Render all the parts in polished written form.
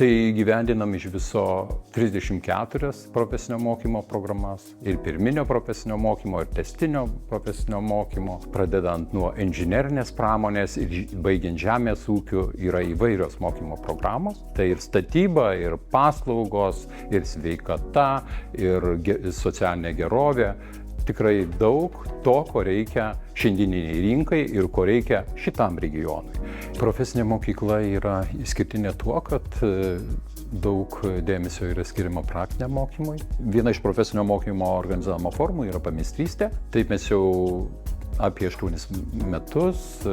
Tai gyvendinam iš viso 34 profesinio mokymo programas ir pirminio profesinio mokymo, ir tęstinio profesinio mokymo. Pradedant nuo inžinerinės pramonės ir baigiant žemės ūkiu yra įvairios mokymo programos. Tai ir statyba, ir paslaugos, ir sveikata, ir socialinė gerovė. Tikrai daug to, ko reikia šiandieniniai rinkai ir ko reikia šitam regionui. Profesinė mokykla yra išskirtinė tuo, kad daug dėmesio yra skiriama praktiniam mokymui. Viena iš profesinio mokymo organizavimo formų yra pameistrystė. Taip mes jau apie 8 metus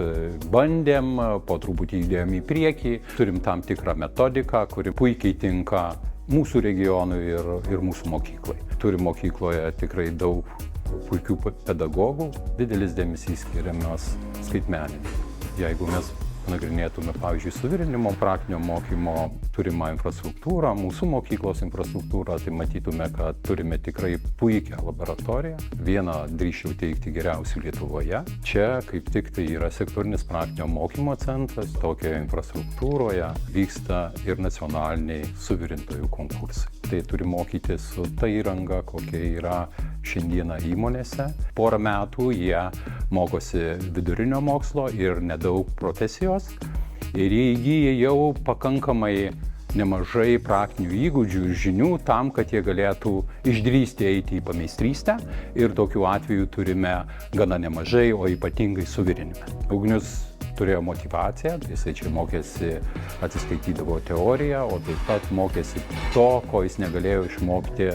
bandėm, po truputį judėjom į priekį. Turim tam tikrą metodiką, kuri puikiai tinka mūsų regionui ir mūsų mokyklai. Turim mokykloje tikrai daug puikių pedagogų, didelis dėmesys skiriamas skaitmeninimui. Jeigu mes nagrinėtume, pavyzdžiui, suvirinimo praktinio mokymo turimą infrastruktūrą, mūsų mokyklos infrastruktūrą, tai matytume, kad turime tikrai puikią laboratoriją. Vieną drįsčiau teikti geriausių Lietuvoje. Čia kaip tik tai yra sektorinis praktinio mokymo centras. Tokioje infrastruktūroje vyksta ir nacionaliniai suvirintojų konkursai. Tai turi mokytis su ta įranga, kokia yra šiandieną įmonėse. Porą metų jie mokosi vidurinio mokslo ir nedaug profesijos. Ir jie įgyja jau pakankamai nemažai praktinių įgūdžių ir žinių tam, kad jie galėtų išdrįsti eiti į pameistrystę. Ir tokių atvejų turime gana nemažai, o ypatingai suvirinime. Ugnius turėjo motyvaciją, jisai čia mokėsi, atsiskaitydavo teoriją, o taip pat mokėsi to, ko jis negalėjo išmokti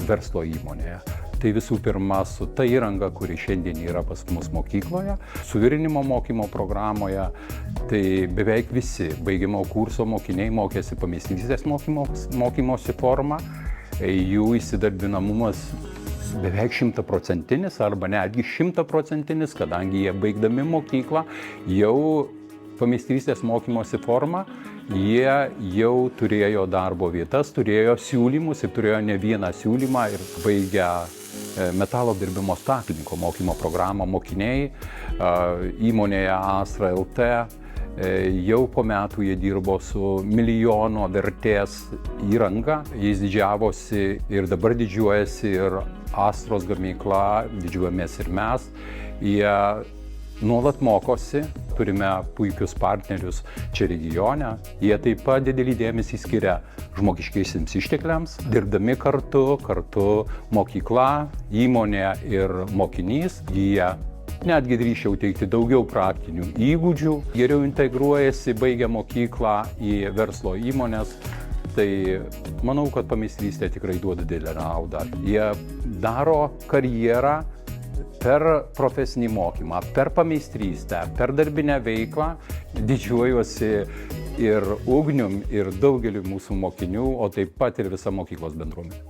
verslo įmonėje. Tai visų pirma su ta įranga, kuri šiandien yra pas mus mokykloje, suvirinimo mokymo programoje, tai beveik visi baigiamo kurso mokiniai mokėsi pameistrystės mokymosi formą, jų įsidarbinamumas beveik 100% arba netgi 100%, kadangi jie baigdami mokyklą jau pameistrystės mokymosi formą, jie jau turėjo darbo vietas, turėjo siūlymus ir turėjo ne vieną siūlymą ir baigę metalo apdirbimo staklininko mokymo programą mokiniai įmonėje Astra LT. Jau po metų jie dirbo su milijono vertės įranga, jis didžiavosi ir dabar didžiuojasi ir Astros gamykla, didžiuojamės ir mes. Jie nuolat mokosi, turime puikius partnerius čia regione. Jie taip pat didelį dėmesį skiria žmogiškiesiems ištekliams, dirbdami kartu mokykla, įmonė ir mokinys. Jie netgi drįsčiau teikti daugiau praktinių įgūdžių, geriau integruojasi, baigia mokyklą į verslo įmonės. Tai manau, kad pameistrystė tikrai duoda didelę naudą. Jie daro karjerą per profesinį mokymą, per pameistrystę, per darbinę veiklą. Didžiuojuosi ir Ugnium, ir daugeliu mūsų mokinių, o taip pat ir visa mokyklos bendruomenė.